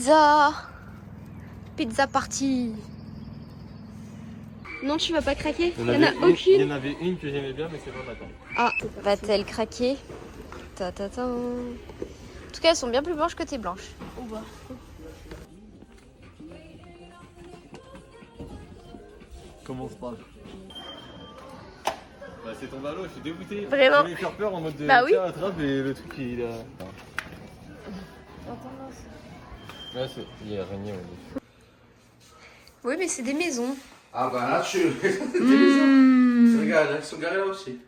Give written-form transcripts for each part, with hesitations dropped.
pizza. Pizza party. Non, tu vas pas craquer? Il y en a aucune. Il y en avait une que j'aimais bien, mais c'est pas maintenant. Ah, va-t-elle craquer? Ta-ta-ta. En tout cas, elles sont bien plus blanches que tes blanches. Commence pas. Bah c'est tombé à l'eau, je suis dégoûté. Vraiment? Je voulais faire peur en mode de Bah oui. tiens, attrape et le truc il a... Là c'est... Il y a araignée au-dessus. Oui, mais c'est des maisons. Ah bah là, Regarde, elles sont garées là aussi.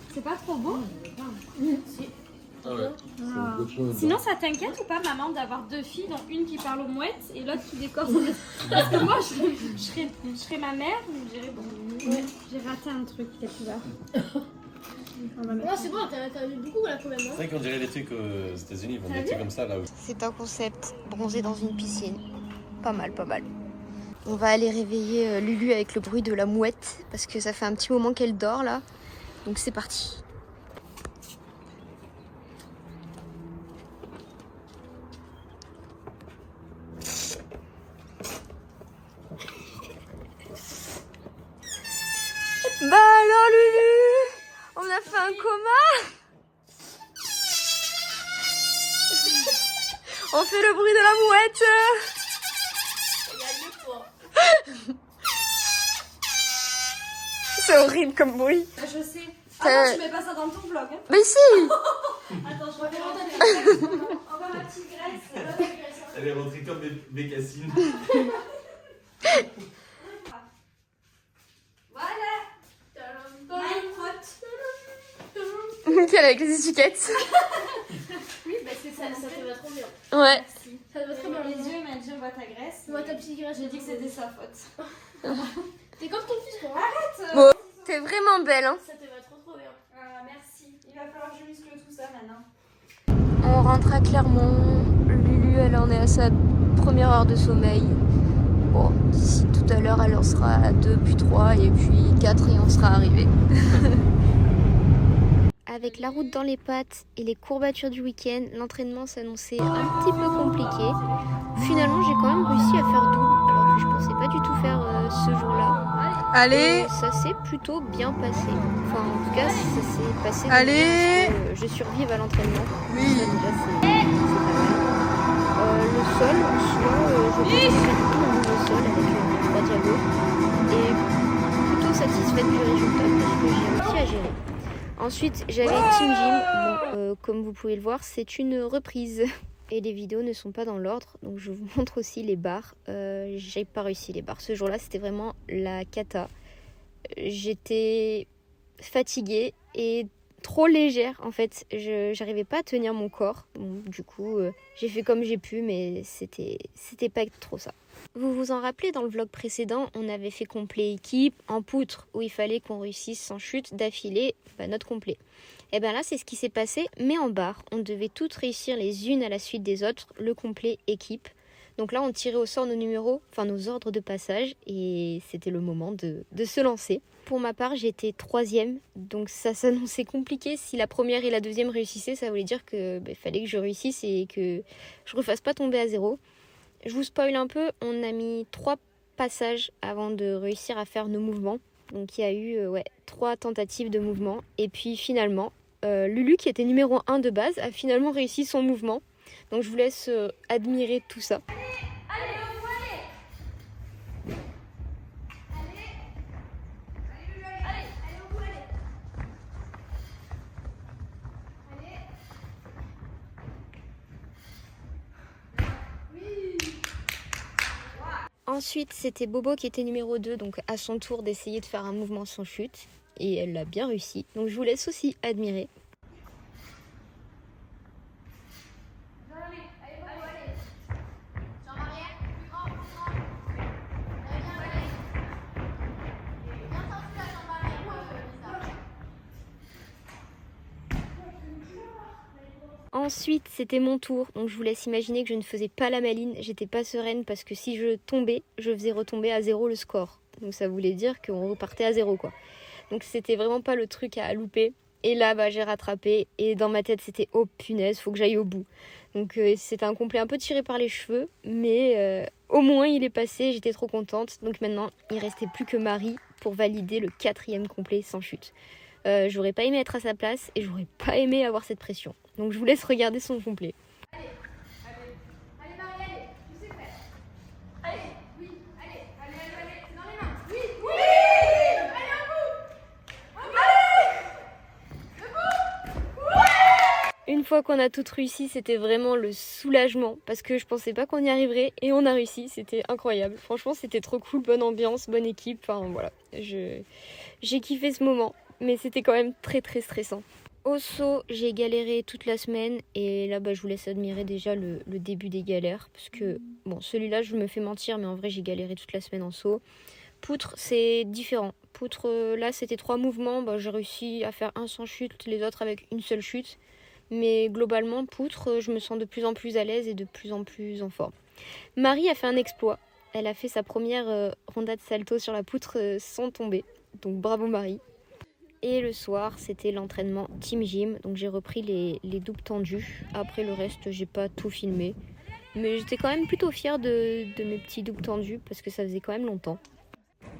C'est pas trop beau? Ah ouais. Sinon, ça t'inquiète ou pas, maman, d'avoir deux filles, dont une qui parle aux mouettes et l'autre qui décore son... Parce que moi, je serais ma mère, je dirais bon, ouais, j'ai raté un truc quelque part. Non, c'est bon, t'as vu beaucoup là quand même. C'est vrai qu'on dirait les trucs aux États-Unis, ils vendent des trucs comme ça là. C'est un concept, bronzer dans une piscine. Pas mal, pas mal. On va aller réveiller Lulu avec le bruit de la mouette, parce que ça fait un petit moment qu'elle dort là. Donc c'est parti. Bah alors Lulu, on a fait un coma. On fait le bruit de la mouette. C'est horrible comme bruit. Je sais. Ah non, tu mets pas ça dans ton vlog. Hein. Mais si. Attends, je reviens dans ta tête. On va ma petite graisse. Elle est rentrée comme des cassines. Voilà. Nickel avec les étiquettes. Oui, bah c'est ça. Ça te va trop bien. Ouais. Merci. Ça te va très bien. Les yeux, il m'a dit on voit ta graisse. On voit ta petite graisse. J'ai dit que c'était sa faute. T'es comme ton fils, toi. Arrête. Bon, t'es vraiment belle, hein. Ça te va trop bien. Merci. Il va falloir que je muscle tout ça maintenant. On rentre à Clermont. Lulu, elle en est à sa première heure de sommeil. Bon, d'ici tout à l'heure, elle en sera à 2, puis 3, et puis 4, et on sera arrivé. Avec la route dans les pattes et les courbatures du week-end, l'entraînement s'annonçait un petit peu compliqué. Finalement, j'ai quand même réussi à faire double, alors que je pensais pas du tout faire ce jour-là. Allez, Et ça s'est plutôt bien passé. Enfin, en tout cas, ça s'est passé. Allez. bien parce que je survive à l'entraînement. Oui. Ça, déjà, c'est pas mal. Le sol, en soi, je pense que c'est plutôt un nouveau sol avec 3 diabos. Et plutôt satisfaite du résultat parce que j'ai réussi à gérer. Ensuite, j'avais Team Gym. Bon, comme vous pouvez le voir, c'est une reprise. Et les vidéos ne sont pas dans l'ordre, donc je vous montre aussi les barres. J'ai pas réussi les barres. Ce jour-là, c'était vraiment la cata. J'étais fatiguée et trop légère en fait. J'arrivais pas à tenir mon corps. Bon, du coup, j'ai fait comme j'ai pu, mais c'était pas trop ça. Vous vous en rappelez, dans le vlog précédent, on avait fait complet équipe en poutre où il fallait qu'on réussisse sans chute d'affilée notre complet. Et bien là, c'est ce qui s'est passé, mais en barre. On devait toutes réussir les unes à la suite des autres, le complet équipe. Donc là, on tirait au sort nos numéros, enfin nos ordres de passage, et c'était le moment de se lancer. Pour ma part, j'étais 3e, donc ça s'annonçait compliqué. Si la première et la deuxième réussissaient, ça voulait dire que fallait que je réussisse et que je ne refasse pas tomber à 0. Je vous spoil un peu, on a mis 3 passages avant de réussir à faire nos mouvements. Donc il y a eu 3 tentatives de mouvement. Et puis finalement, Lulu, qui était numéro 1 de base, a finalement réussi son mouvement. Donc je vous laisse admirer tout ça. Ensuite, c'était Bobo qui était numéro 2, donc à son tour d'essayer de faire un mouvement sans chute. Et elle l'a bien réussi. Donc je vous laisse aussi admirer. Ensuite, c'était mon tour, donc je vous laisse imaginer que je ne faisais pas la maline, j'étais pas sereine parce que si je tombais, je faisais retomber à 0 le score. Donc ça voulait dire qu'on repartait à 0 quoi. Donc c'était vraiment pas le truc à louper. Et là, bah, j'ai rattrapé et dans ma tête, c'était oh punaise, faut que j'aille au bout. Donc c'était un complet un peu tiré par les cheveux, mais au moins il est passé, j'étais trop contente. Donc maintenant, il restait plus que Marie pour valider le 4e complet sans chute. J'aurais pas aimé être à sa place et j'aurais pas aimé avoir cette pression. Donc je vous laisse regarder son complet. Une fois qu'on a tout réussi, c'était vraiment le soulagement parce que je pensais pas qu'on y arriverait et on a réussi, c'était incroyable. Franchement, c'était trop cool, bonne ambiance, bonne équipe, enfin voilà. J'ai kiffé ce moment, mais c'était quand même très très stressant. Au saut, j'ai galéré toute la semaine et là, bah, je vous laisse admirer déjà le début des galères parce que, bon, celui-là, je me fais mentir, mais en vrai, j'ai galéré toute la semaine en saut. Poutre, c'est différent. Poutre, là, c'était 3 mouvements, bah, j'ai réussi à faire un sans chute, les autres avec une seule chute. Mais globalement, poutre, je me sens de plus en plus à l'aise et de plus en plus en forme. Marie a fait un exploit. Elle a fait sa première ronda de salto sur la poutre sans tomber. Donc bravo Marie. Et le soir, c'était l'entraînement Team Gym. Donc j'ai repris les doubles tendus. Après le reste, j'ai pas tout filmé. Mais j'étais quand même plutôt fière de mes petits doubles tendus parce que ça faisait quand même longtemps.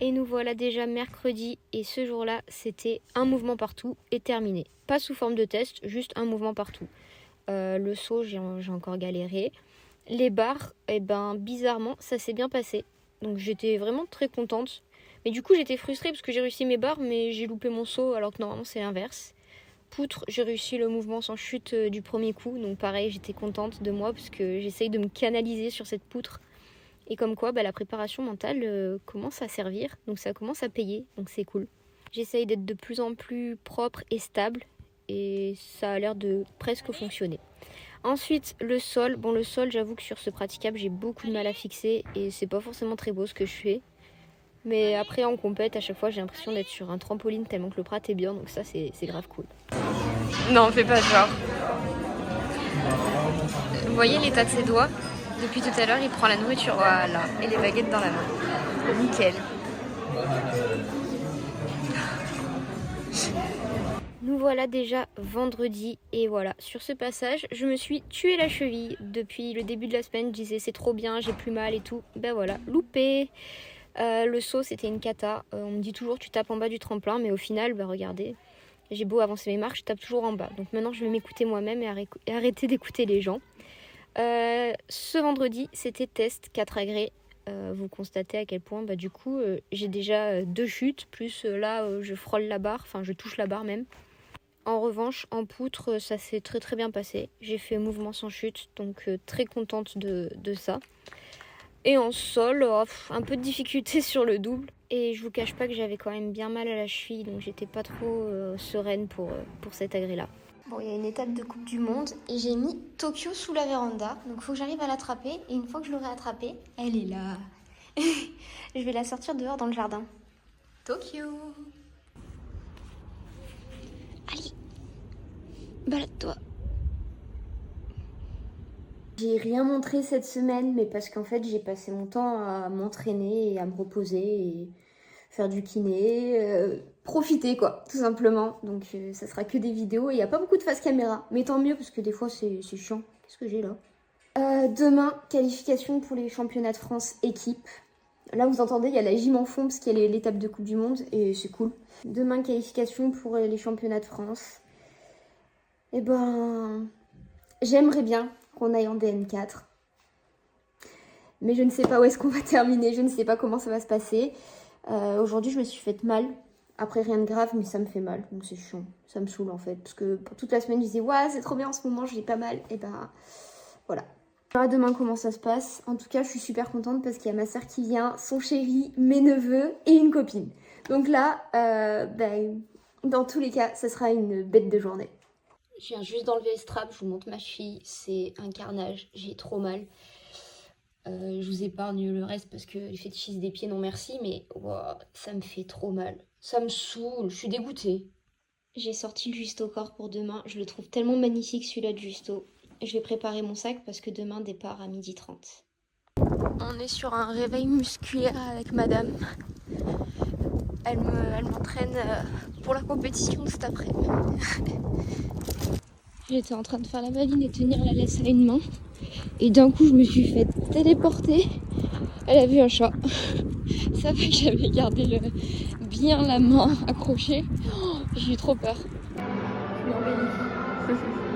Et nous voilà déjà mercredi et ce jour-là, c'était un mouvement partout et terminé. Pas sous forme de test, juste un mouvement partout. Le saut, j'ai encore galéré. Les barres, eh ben, bizarrement, ça s'est bien passé. Donc j'étais vraiment très contente. Mais du coup, j'étais frustrée parce que j'ai réussi mes barres, mais j'ai loupé mon saut alors que normalement, c'est l'inverse. Poutre, j'ai réussi le mouvement sans chute du premier coup. Donc pareil, j'étais contente de moi parce que j'essaye de me canaliser sur cette poutre. Et comme quoi, bah, la préparation mentale commence à servir, donc ça commence à payer, donc c'est cool. J'essaye d'être de plus en plus propre et stable, et ça a l'air de presque fonctionner. Ensuite, le sol. Bon, le sol, j'avoue que sur ce praticable, j'ai beaucoup de mal à fixer, et c'est pas forcément très beau ce que je fais. Mais après, en compète, à chaque fois, j'ai l'impression d'être sur un trampoline tellement que le prat est bien, donc ça, c'est grave cool. Non, fais pas genre. Vous voyez l'état de ses doigts ? Depuis tout à l'heure, il prend la nourriture, voilà, et les baguettes dans la main. Nickel. Nous voilà déjà vendredi, et voilà, sur ce passage, je me suis tué la cheville. Depuis le début de la semaine, je disais c'est trop bien, j'ai plus mal et tout. Ben voilà, loupé. Le saut, c'était une cata. On me dit toujours tu tapes en bas du tremplin, mais au final, bah regardez, j'ai beau avancer mes marches, je tape toujours en bas. Donc maintenant, je vais m'écouter moi-même et arrêter d'écouter les gens. Ce vendredi, c'était test 4 agrès. Vous constatez à quel point, bah, du coup, j'ai déjà 2 chutes, plus là, je frôle la barre, enfin, je touche la barre même. En revanche, en poutre, ça s'est très très bien passé. J'ai fait mouvement sans chute, donc très contente de ça. Et en sol, un peu de difficulté sur le double. Et je vous cache pas que j'avais quand même bien mal à la cheville, donc j'étais pas trop sereine pour cet agrès-là. Bon, il y a une étape de Coupe du Monde et j'ai mis Tokyo sous la véranda. Donc il faut que j'arrive à l'attraper. Et une fois que je l'aurai attrapée, elle est là. Je vais la sortir dehors dans le jardin. Tokyo. Allez, balade-toi. J'ai rien montré cette semaine, mais parce qu'en fait j'ai passé mon temps à m'entraîner et à me reposer et faire du kiné, profiter quoi, tout simplement. Donc ça sera que des vidéos et il n'y a pas beaucoup de face caméra, mais tant mieux parce que des fois c'est chiant. Qu'est-ce que j'ai là ? Demain, qualification pour les championnats de France équipe. Là vous entendez, il y a la gym en fond parce qu'il y a l'étape de Coupe du Monde et c'est cool. Demain, qualification pour les championnats de France. Et ben, j'aimerais bien qu'on aille en DN4. Mais je ne sais pas où est-ce qu'on va terminer, je ne sais pas comment ça va se passer. Aujourd'hui, je me suis fait mal. Après, rien de grave, mais ça me fait mal. Donc c'est chiant, ça me saoule en fait. Parce que pour toute la semaine, je disais, ouais, c'est trop bien en ce moment, j'ai pas mal. Et ben, voilà. On verra demain comment ça se passe. En tout cas, je suis super contente parce qu'il y a ma soeur qui vient, son chéri, mes neveux et une copine. Donc là, dans tous les cas, ça sera une bête de journée. Je viens juste d'enlever le strap, je vous montre ma cheville, c'est un carnage, j'ai trop mal. Je vous épargne le reste parce que les fétichistes des pieds non merci, mais wow, ça me fait trop mal. Ça me saoule, je suis dégoûtée. J'ai sorti le Justo Corps pour demain, je le trouve tellement magnifique celui-là de Justo. je vais préparer mon sac parce que demain départ à 12h30. On est sur un réveil musculaire avec madame. Elle m'entraîne pour la compétition de cet après-midi. J'étais en train de faire la maline et tenir la laisse à une main. Et d'un coup, je me suis fait téléporter. Elle a vu un chat. Ça fait que j'avais gardé bien la main accrochée. Oh, j'ai eu trop peur. Je m'embellis.